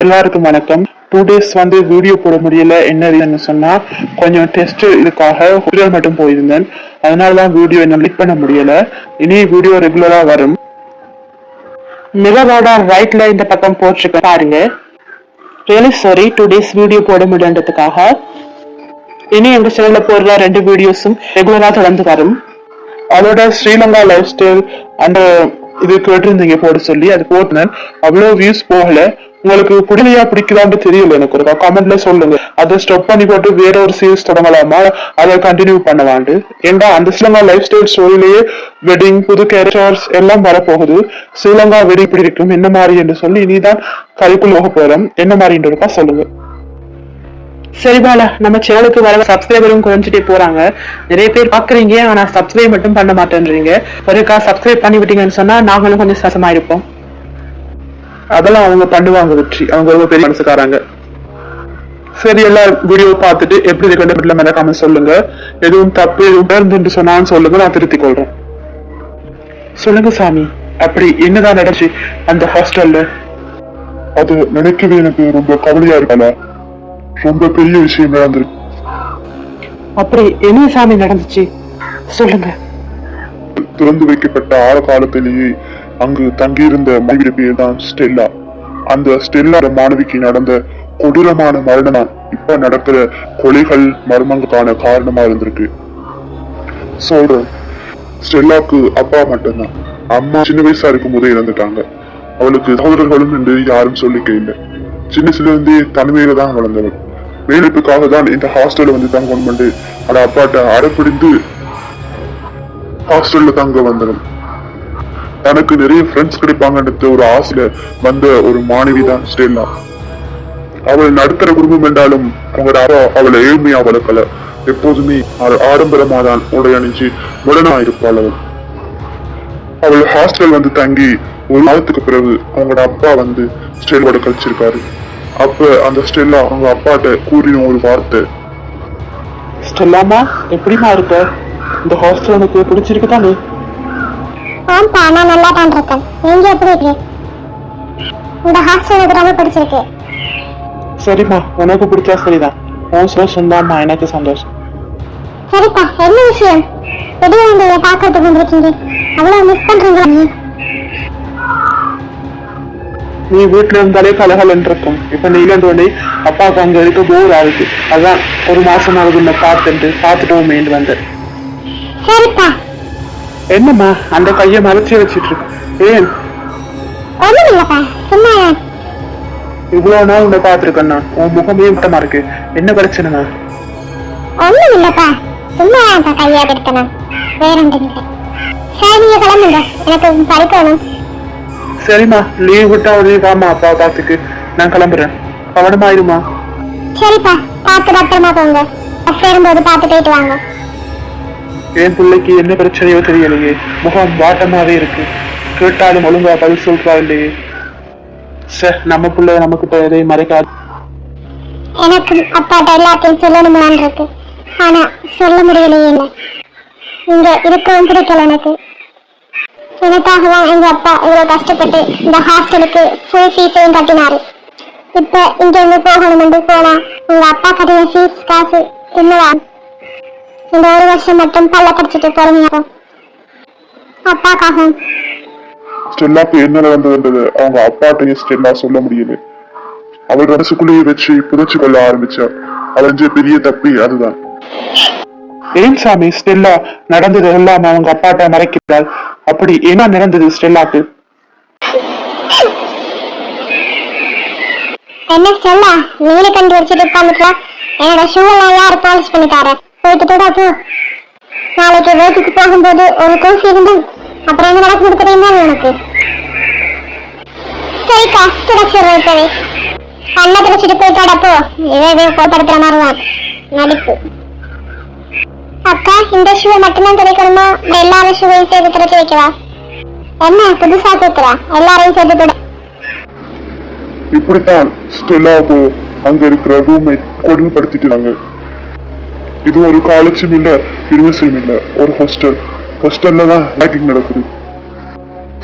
எல்லாருக்கும் வணக்கம். 2 days video போட முடியல. என்ன ரீசன் சொன்னா கொஞ்சம் டெஸ்ட் இதுக்காக ஹோட்டல் மட்டும் போயிருந்தேன். அதனாலதான் வீடியோ என்ன லிக் பண்ண முடியல. இனி வீடியோ ரெகுலரா வரும். மிரரோட ரைட்ல இந்த பக்கம் போட்டிருக்க பாருங்க. ரியலி சாரி 2 days வீடியோ போட முடியன்றதுக்காக. இனி எங்க சேனல்ல போடுற 2 வீடியோஸும் ரெகுலரா தொடர்ந்து வரும். அதோட ஸ்ரீலங்கா லைஃப் ஸ்டைல் அந்த இது கேட்டிருந்தீங்க போட சொல்லி அது போட்டேன். அவ்வளவு வியூஸ் போகல. உங்களுக்கு பிடிலையா பிடிக்கலான்னு தெரியல. எனக்கு ஒரு கமெண்ட்ல சொல்லுங்க. அதை ஸ்டாப் பண்ணி போட்டு வேற ஒரு சீரிஸ் தொடங்கலாமா, அதை கண்டினியூ பண்ணலாண்டு. ஏன்னா அந்த ஸ்ரீலங்கா லைஃப் ஸ்டைல் ஸ்டோரியிலேயே வெட்டிங் புது கேரக்டர்ஸ் எல்லாம் வரப்போகுது. ஸ்ரீலங்கா வெடி இப்படி இருக்கும் என்ன மாதிரி என்று சொல்லி இனிதான் கதைக்குள் போக போறோம். என்ன மாதிரி இருக்கா சொல்லுங்க. சரி பாலா, நம்ம சேனலுக்கு வர சப்ஸ்கிரைபரும் குறைஞ்சிட்டே போறாங்க. நிறைய பேர் பாக்குறீங்க, ஆனா சப்ஸ்கிரைப் மட்டும் பண்ண மாட்டேன்றீங்க. ஒருக்கா சப்ஸ்கிரைப் பண்ணி விட்டீங்கன்னு சொன்னா நாங்களும் கொஞ்சம் சசமா இருப்போம். அதெல்லாம் அவங்க பண்ணுவாங்க வெற்றி. அவங்க ரொம்ப பெரிய மனசுக்காராங்க. சரி, எல்லாம் வீடியோ பார்த்துட்டு எப்படி இருக்கு மேல கமெண்ட் சொல்லுங்க. எதுவும் தப்பு எதுவும் சொன்னான்னு சொல்லுங்க, நான் திருத்திக் கொள்றேன். சொல்லுங்க சாமி, அப்படி என்னதான் நடந்துச்சு அந்த ஹாஸ்டல்ல? அது நினைக்கவே எனக்கு ரொம்ப கவலையா இருக்கல. ரொம்ப பெரிய விஷயம் நடந்திருக்கு. அப்படி என்ன சாமி நடந்துச்சு சொல்லுங்க. திறந்து வைக்கப்பட்ட ஆழ காலத்திலேயே அங்கு தங்கியிருந்த மாணவி பேர் தான் ஸ்டெல்லா. அந்த ஸ்டெல்லா மாணவிக்கு நடந்த கொடூரமான மரணம் இப்ப நடக்கிற கொலைகள் மர்மங்களுக்கான காரணமா இருந்திருக்கு. சொல்றேன், ஸ்டெல்லாக்கு அப்பா மட்டும்தான். அம்மா சின்ன வயசா இருக்கும் போதே இறந்துட்டாங்க. அவளுக்கு சகோதரர்களும் என்று யாரும் சொல்லிக்க இல்லை. சின்ன இருந்தே தனிமையில தான் வளர்ந்தவள். வேலைப்புக்காக தான் இந்த ஹாஸ்டல்ல தங்கம் பண்ணி அவட அப்பாட்ட அடைப்பிடிந்து ஹாஸ்டல்ல தங்க வந்தவன். தனக்கு நிறைய ஃப்ரெண்ட்ஸ் கிடைப்பாங்கன்ற ஒரு ஆசையில வந்த ஒரு மாணவி தான் ஸ்டெல்லா. அவள் நடுத்தர குடும்பம் என்றாலும் அவங்களோட அப்பா அவளை ஏழ்மையா வளர்க்கல. எப்போதுமே ஆடம்பரமா தான் உடை அணிஞ்சு உடனா இருப்பாள். அவள் ஹாஸ்டல் தங்கி ஒரு மாதத்துக்கு பிறகு அவங்களோட அப்பா ஸ்டெல்லோட கழிச்சிருக்காரு. அப்ப அந்த ஸ்டெல்லா அவங்க அப்பாட்ட கூறின ஒரு வார்த்தை, ஸ்டெல்லாமா எப்படிமா இருக்க? இந்த ஹாஸ்டல் உனக்கு பிடிச்சிருக்கு தானே? ஆம்பா, நான் நல்லா தான் இருக்கேன். நீங்க எப்படி இருக்கீங்க? இந்த ஹாஸ்டல் எனக்கு ரொம்ப பிடிச்சிருக்கு. சரிம்மா, உனக்கு பிடிச்சா சரிதான். உன் சந்தோஷம் தான்மா எனக்கு சந்தோஷம். சரிப்பா, என்ன விஷயம்? திடீர்னு பாக்கிறதுக்கு வந்திருக்கீங்க. அவ்வளவு மிஸ் பண்றீங்களா? நீ வீட்டுல இருந்தாலே கலகலன் இருக்கும். இப்ப நீ இல்லைன்னு அப்பாவுக்கு அங்க இருக்க போர் ஆகுது. அதான் ஒரு மாசம் ஆகுது பார்த்துட்டோமே வந்தேன். சரிப்பா. என்னம்மா அந்த கைய மறைச்சி வச்சிட்டு இருக்கு? ஏன்? இவ்வளவு நாள் உன்னை பாத்துருக்கேன்னா உன் முகமே மட்டமா இருக்கு. என்ன பிரச்சனைமா? ஒண்ணும் இல்லப்பா, சும்மா கையா எடுத்தேன். வேற ஒன்றும் இல்லை. சரி, நீங்க கிளம்புங்க, எனக்கு படிக்கணும். சரிம்மா, லீவ் விட்டா உடனே வாமா அப்பா பாத்துக்கு. நான் கிளம்புறேன். கவனமாயிருமா? சரிப்பா, பார்த்து பத்திரமா போங்க. சேரும்போது பார்த்து போயிட்டு வாங்க. என் பிள்ளைக்கு என்ன பிரச்சனையோ தெரியலையே. முகம் வாட்டமாவே இருக்கு. கேட்டாலும் ஒழுங்கா பதில் சொல்றா இல்லையே. சார், நம்ம பிள்ளை நமக்கு எதையும் மறைக்காது. எனக்கு அப்பாட்ட எல்லாத்தையும் சொல்லணும்னு இருக்கு. ஆனா சொல்ல முடியலையே. என்ன இங்க இருக்கவும் பிடிக்கல எனக்கு. எனக்காகதான் எங்க அப்பா இவ்வளவு கஷ்டப்பட்டு இந்த ஹாஸ்டலுக்கு ஃபுல் ஃபீஸையும் கட்டினாரு. இப்ப இங்க இருந்து போகணும் போனா உங்க அப்பா கட்டின ஃபீஸ் காசு என்னவா? இந்த ஒரு வருஷம் மட்டும் பல்ல கடிச்சிட்டு போறீங்க அப்பாக்காக. ஸ்டெல்லாக்கு என்ன நடந்ததுன்றது அவங்க அப்பாட்டையும் ஸ்டெல்லா சொல்ல முடியல. அவள் மனசுக்குள்ளேயே வச்சு புதைச்சு கொள்ள ஆரம்பிச்சா. அவஞ்ச பெரிய தப்பி அதுதான். ஏன் சாமி ஸ்டெல்லா நடந்தது எல்லாம் அவங்க அப்பாட்ட மறைக்கிறாள்? அப்படி என்ன நடந்தது ஸ்டெல்லாக்கு? என்ன ஸ்டெல்லா, நீல கண்டு வச்சுட்டு உட்காந்துக்கலாம். என்னோட ஷூ எல்லாம் யாரு பாலிஷ் பண்ணி தர? போயிட்டு போ. நாளைக்கு வீட்டுக்கு போகும்போது ஒரு கோசி இருந்து அப்புறம் என்ன நடக்குது தெரியுமா உனக்கு? சரிக்கா, துடைச்சிடுறேன். இப்பவே கண்ணை துடைச்சிட்டு போயிட்டாடா போ. இதே போட்டெடுக்கிற மாதிரிதான் நடிப்பு. அக்கா, இந்த ஷூவை மட்டும்தான் துடைக்கணுமா? எல்லாரும் ஷூவையும் சேர்த்து துடைச்சி வைக்கவா? என்ன புதுசா தூக்குறா? எல்லாரையும் சேர்த்து துடை. இப்படித்தான் ஸ்டெல்லாவுக்கு அங்க இருக்கிற ரூம்மேட் கொடுமைப்படுத்திட்டாங்க. இது ஒரு காலேஜும் இல்ல, யூனிவர்சிட்டியும் இல்ல, ஒரு ஹாஸ்டல். ஹாஸ்டல்ல தான் ரேக்கிங் நடக்குது.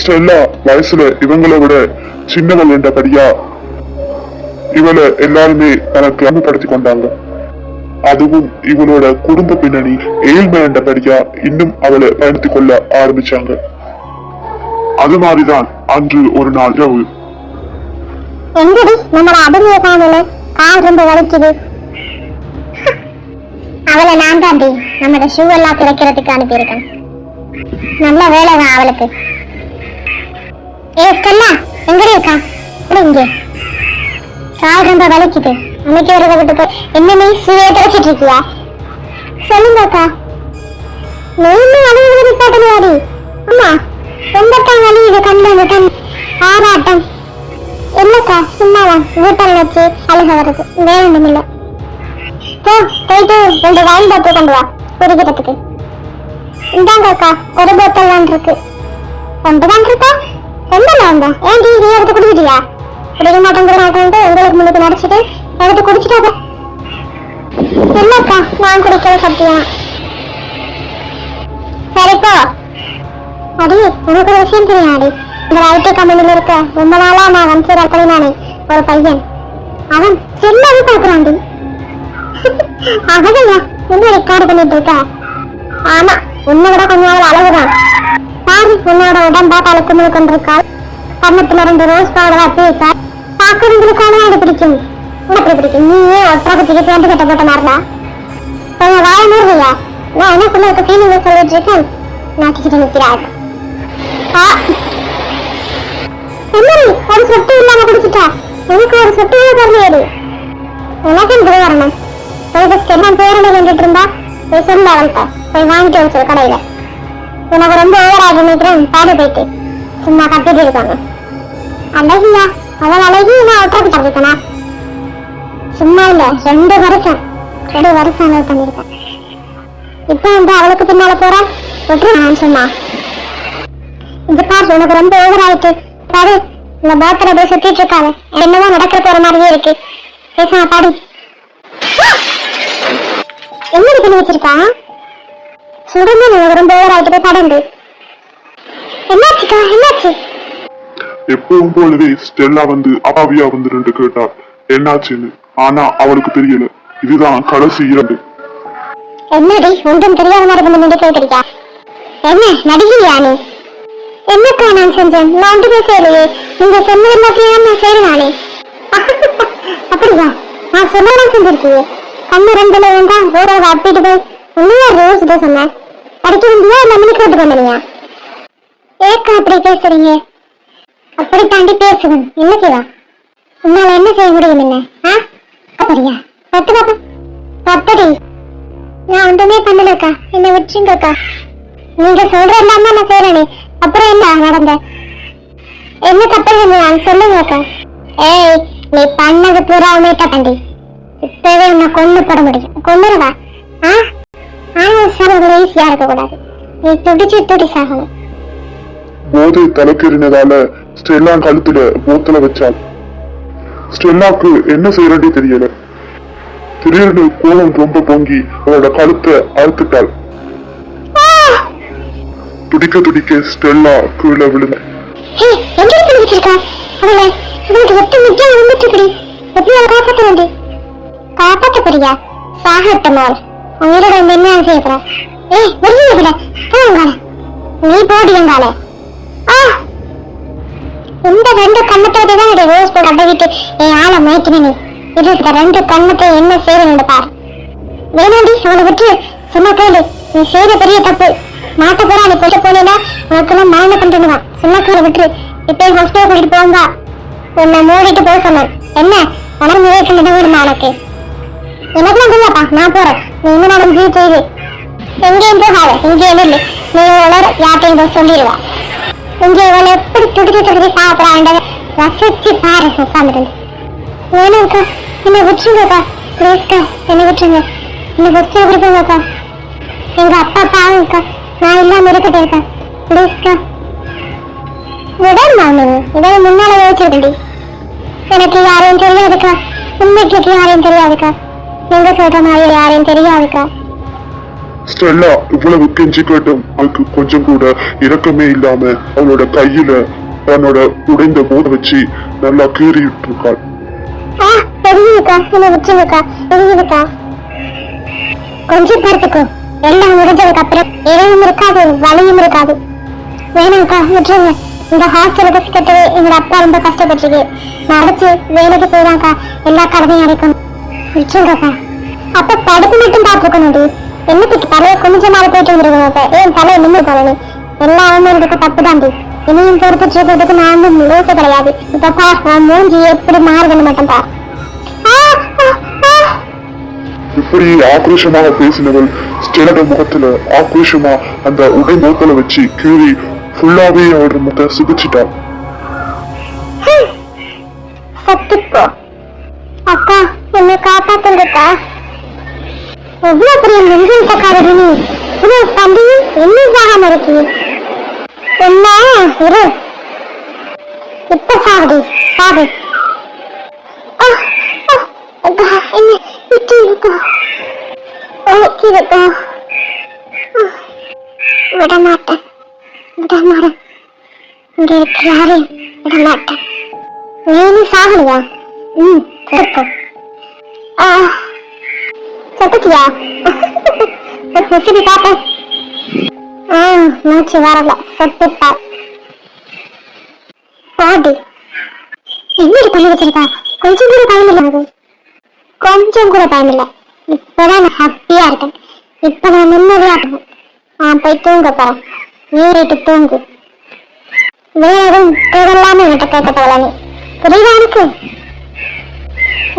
ஸ்டெல்லா வயசுல இவங்களை விட சின்னவள் என்றபடியா இவளை எல்லாருமே தனக்கு அனுப்படுத்தி கொண்டாங்க. அதுவும் இவளோட குடும்ப பின்னணி ஏழ்மையாண்டபடியா இன்னும் அவளை பயணித்துக் கொள்ள ஆரம்பிச்சாங்க. அது மாதிரிதான் அன்று ஒரு நாள் இரவு. எங்கடி நம்மள அடிமையை காணல, கால் ரொம்ப வலிக்குது. அவளை நான் தாண்டி நம்ம ஷூ எல்லாம் திறக்கிறதுக்கு அனுப்பியிருக்கேன். நல்ல வேலைதான் அவளுக்கு. ஏ ஸ்டெல்லா, எங்கடி இருக்கா? இங்கே கால் ரொம்ப வலிக்குது. அன்னைக்கு வரத விட்டு என்ன நீ ஷூவை திறச்சிட்டு இருக்கியா? சொல்லுங்க அக்கா. நீ இன்னும் அழுகுறது காட்டலையாடி? அம்மா எந்தத்தான் வலி இது? கண்ணு அந்த கண் ஆராட்டம் இல்லக்கா, சும்மாதான் வீட்டால் வச்சு அழுக வருது. வேணும் இல்லை. போயிட்டு 2 வயல் பாத்து கொண்டு வா குடிக்கிறதுக்கு. இந்தாங்க அக்கா, ஒரு போத்தல் தான் இருக்கு. 2 தான் இருக்கா? என்ன வந்தா? ஏன் டீ எடுத்து குடிக்கிட்டியா? குடிக்க மாட்டேங்கிறது உங்களுக்கு முன்னுக்கு நடிச்சிட்டு எடுத்து குடிச்சிட்டாக்க. இல்லக்கா, நான் குடிக்கிற சத்தியம். சரிப்பா. அடி, உனக்கு ஒரு விஷயம் தெரியாடி? இந்த ஐடி கம்பெனில இருக்க ரொம்ப நாளா நான் வன்சீர் நானே ஒரு பையன். அவன் செல்லாவே பாக்குறான்டி. அவதையா என்ன ரெக்கார்டு பண்ணிட்டு இருக்க? ஆமா, உன்னை விட கொஞ்சம் அவள் அழகுதான். பாரு, உன்னோட உடம்பா கலக்குமுழு கொண்டிருக்காள். கண்ணத்துல 2 ரோஸ் பவுடர் அப்படி வைக்க பாக்குறவங்களுக்கான அது பிடிக்கும். உனக்கு பிடிக்கும். நீ ஏன் ஒற்றாபத்திக்கு பேண்டு கட்ட போட்ட மாதிரிடா? கொஞ்சம் வாழ முடியா? நான் எனக்குள்ள இருக்க ஃபீலிங்க சொல்லிட்டு இருக்கேன். நாட்டிக்கிட்டு நிற்கிறாள். என்னடி ஒரு சொட்டு இல்லாம குடிச்சிட்டா? எனக்கு ஒரு சொட்டு தரலையடி. உனக்கும் இது வரணும். எல்லாம் பேரண்டை வந்துட்டு இருந்தா போய் சொல்ல அவள்கிட்ட போய் வாங்கிட்டு வச்சு கடையில. உனக்கு ரொம்ப ஓவராக நினைக்கிறேன். பாடு போயிட்டு சும்மா கட்டிட்டு இருக்காங்க. அழகியா? அவள் அழகி நான் ஒற்றாக்கு தரதுக்கனா? சும்மா இல்ல, 2 வருஷம் லவ் பண்ணிருக்கேன். இப்ப வந்து அவளுக்கு பின்னால போறேன். விட்டு நான் சொன்னா இது பாரு, உனக்கு ரொம்ப ஓவர் ஆயிட்டு. பாரு, இந்த பாத்திர போய் சுத்திட்டு இருக்காங்க. என்னதான் நடக்க போற மாதிரியே இருக்கு. பேசாம பாடு. என்ன பண்ணி வச்சிருக்கா? சுடமே உனக்கு ரொம்ப ஓவர் ஆயிட்டு போய் பாடு. என்னாச்சுக்கா? என்னாச்சு? எப்பவும் போலவே ஸ்டெல்லா வந்து அப்பாவியா வந்து 2 கேட்டாள் என்னாச்சுன்னு. ஆனா அவளுக்கு தெரியல, இதுதான் கடைசி 2. என்னடி ஒன்றும் தெரியாத மாதிரி வந்து நின்று கேட்கிறீங்க? என்ன நடிகையா நீ? என்னக்கா நான் செஞ்சேன்? நான் ஒன்றுமே செய்யலையே. நீங்க சொன்ன எல்லாத்தையும் நான் செய்யறானே. அப்படியா? நான் சொன்னதான் செஞ்சிருக்கீங்க. கண்ணு 2ல வேண்டாம் ரோடாவை அப்பிட்டு போய் உண்மையா ரோஸ் தான் சொன்னேன். படிக்க வேண்டியா இல்ல மணிக்கு விட்டு பண்ணலையா? ஏக்கா அப்படி பேசுறீங்க? அப்படி தாண்டி பேசுவேன். என்ன செய்வா? உன்னால என்ன செய்ய முடியும்? என்ன அப்படியா? பத்து பாப்பா பத்தடி. நான் ஒன்றுமே பண்ணலக்கா, என்ன விட்டுருங்கக்கா. நீங்க சொல்ற எல்லாமே நான் செய்யறேனே, அப்புறம் என்ன நடந்த? என்ன தப்பு நான் சொல்லுங்கக்கா. ஏய், நீ பண்ணது பூராவுமே தண்டி. இப்பவே உன்னை கொண்டு போட முடியும். கொண்டுருவா? ஈஸியா இருக்க கூடாது. நீ துடி சாகணும். போதை தலைக்கேறினதால ஸ்டெல்லா கழுத்துல போத்தல வச்சாள். ஸ்டெல்லாக்கு என்ன செய்யறதே தெரியல. திடீர்னு கோபம் ரொம்ப பொங்கி அவளோட கழுத்தை அறுத்துட்டாள். துடிக்க ஸ்டெல்லா கீழே விழுந்த. காப்பாத்த போறியா? சாகட்டமால் உங்களோட என்ன செய்யற? ஏய் வெளியே நீ போடியங்கால. இந்த 2 கண்ணத்தோட தான் ரோஸ் போய் அடவிட்டு என் ஆளை மயக்கின. நீ இருக்கிற 2 கண்ணத்தை என்ன செய்யறது பாரு. வேணாண்டி, அவனை விட்டு சும்மா கேளு. நீ செய்த பெரிய தப்பு. மாட்ட போற நீ போட்டு போனா உனக்கெல்லாம் மரண பண்ணிடுவான். சும்மா கேளு, விட்டு இப்ப ஹாஸ்பிட்டல் கூட்டிட்டு போங்க. உன்னை மூடிட்டு போக சொன்னேன். என்ன உனக்கு நினைக்க வேணுமா? உனக்கு எனக்குலாம் இல்லப்பா, நான் போறேன். நீ இன்னும் நடந்து செய்து எங்கேயும் போகாத. இங்கே இல்லை, நீ உணர யார்ட்டையும் போய் சொல்லிடுவா. இங்கே இவளை எப்படி துடிச்சு சாப்பிடாண்டதை ரசிச்சு பாரு. உட்காந்துட்டு வேணும்க்கா, என்னை விட்டுருங்கக்கா. ப்ளீஸ்க்கா, என்னை விட்டுருங்க. என்னை வச்சு கொடுப்போங்கக்கா. எங்க அப்பா பாவம்க்கா, நான் இல்லாம இருக்கட்டே இருக்கா. ப்ளீஸ்க்கா விடமா? நீ இதை முன்னால யோசிச்சிருக்கண்டி. எனக்கு யாரையும் தெரியாதுக்கா. உண்மைக்கு யாரையும் தெரியாதுக்கா. நீங்க சொல்ற மாதிரி யாரையும் தெரியாதுக்கா. ஸ்டெல்லா இவ்வளவு கெஞ்சி கேட்டும் அவளுக்கு கொஞ்சம் கூட இரக்கமே இல்லாம அவளோட கையில தன்னோட உடைந்த போத வச்சு நல்லா கீறிட்டு இருக்காள். தெரியுதுக்கா, என்ன விட்டுருங்கக்கா, தெரியுதுக்கா. கொஞ்சம் பார்த்துக்கோ, எல்லாம் முடிஞ்சதுக்கு அப்புறம் இறைவும் இருக்காது, வலியும் இருக்காது. வேணாம்க்கா, விட்டுருங்க. இந்த ஹாஸ்டல் பஸ் கட்டவே எங்க அப்பா ரொம்ப கஷ்டப்பட்டிருக்கு. நான் அடிச்சு வேலைக்கு போய்தான்க்கா எல்லா கடமையும் அடைக்கணும். விட்டுருங்கக்கா. அப்ப படிப்பு மட்டும் பார்த்துக்கணும்டி. என்னத்துக்கு தலையை கொஞ்சம் நாள் போயிட்டு வந்துருக்கணும். ஏன் தலையை நின்று போறேன்? எல்லா அவங்களுக்கு தப்பு தாண்டி. இனியும் பொறுத்துட்டு இருக்கிறதுக்கு நான் வந்து லோசை கிடையாது. இப்ப பா, நான் மூஞ்சி எப்படி மாறுதுன்னு மட்டும் பா. இப்படி ஆக்ரோஷமாக பேசினவள் ஸ்டெல்லோட முகத்துல ஆக்ரோஷமா அந்த உடை முகத்துல வச்சு கீறி ஃபுல்லாவே அவரோட முகத்தை சுபிச்சிட்டாள். சத்துப்போ அக்கா, என்ன காப்பாத்துங்கக்கா. எவ்வளவு பெரிய நெஞ்சல் தக்காரடி நீ. இவ்வளவு தம்பி என்ன சாகாம இருக்கு. என்ன இரு, இப்ப சாகுது, சாகு. என்ன விட்டுருக்கா, விட மாட்டேன், விட மாட்டேன். இங்க இருக்கிறாரு, விட மாட்டேன். நீ சாகலையா? செத்து. செத்துட்டியா? பாப்பேன். மூச்சு வரல, செத்துட்டா. பாடி என்னடி பண்ணி வச்சிருக்கா? கொஞ்சம் கூட டைம் இல்லை, கொஞ்சம் கூட டைம் இல்லை. இப்பதான் நான் ஹாப்பியா இருக்கேன். இப்ப நான் நிம்மதியா இருக்கேன். நான் போய் தூங்க போறேன். நீ வீட்டு தூங்கு. வேற எதுவும் தேவையில்லாம என்கிட்ட கேட்க தேவை. நீ புரியுதா எனக்கு?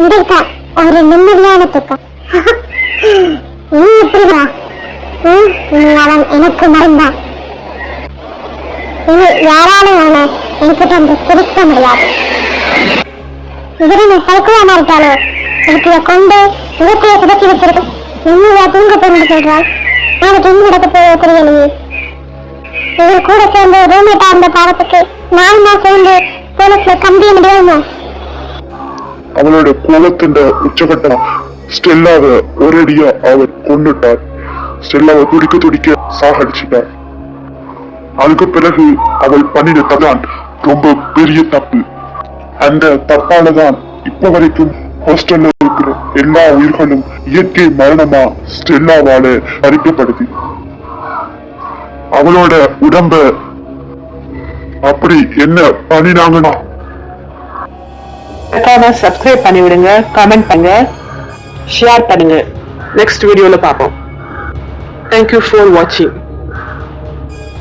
இன்றைக்கு ஒரு நிம்மதியான தூக்கம். நீ எப்படிதா? அவன் எனக்கு மறந்தான். இனி யாராலும் அவனை என்கிட்ட வந்து பிரிக்க முடியாது. இவரு சைக்கிளாம இருக்காளோ, இதுக்கு கொண்டு இவற்றைய புதச்சி வச்சிருக்கு. நிம்மதியா தூங்க போய் சொல்றாள். நான் தூங்கி கிடக்க போய் தெரியலையே. இவர் கூட சேர்ந்து ரூம்மேட்டா இருந்த பாவத்துக்கு நான் சேர்ந்து போலீஸ்ல கம்பிய முடியாம. அவளோட கோலத்தின் உச்சகட்டம் ஸ்டெல்லாவை ஒரேடியா அவர் கொண்டுட்டார். ஸ்டெல்லாவை துடிக்க துடிக்க சாகடிச்சிட்டார். அதுக்கு பிறகு அவள் பண்ணினதான் ரொம்ப பெரிய தப்பு. அந்த தப்பாலதான் இப்ப வரைக்கும் ஹாஸ்டல்ல இருக்கிற எல்லா உயிர்களும் இயற்கை மரணமா ஸ்டெல்லாவால பறிக்கப்படுது. அவளோட உடம்ப அப்படி என்ன பண்ணினாங்கன்னா சப்ஸ்கிரைப் பண்ணி விடுங்க, கமெண்ட் பண்ணுங்க, ஷேர் பண்ணுங்க. நெக்ஸ்ட் வீடியோல பார்ப்போம். Thank you for watching.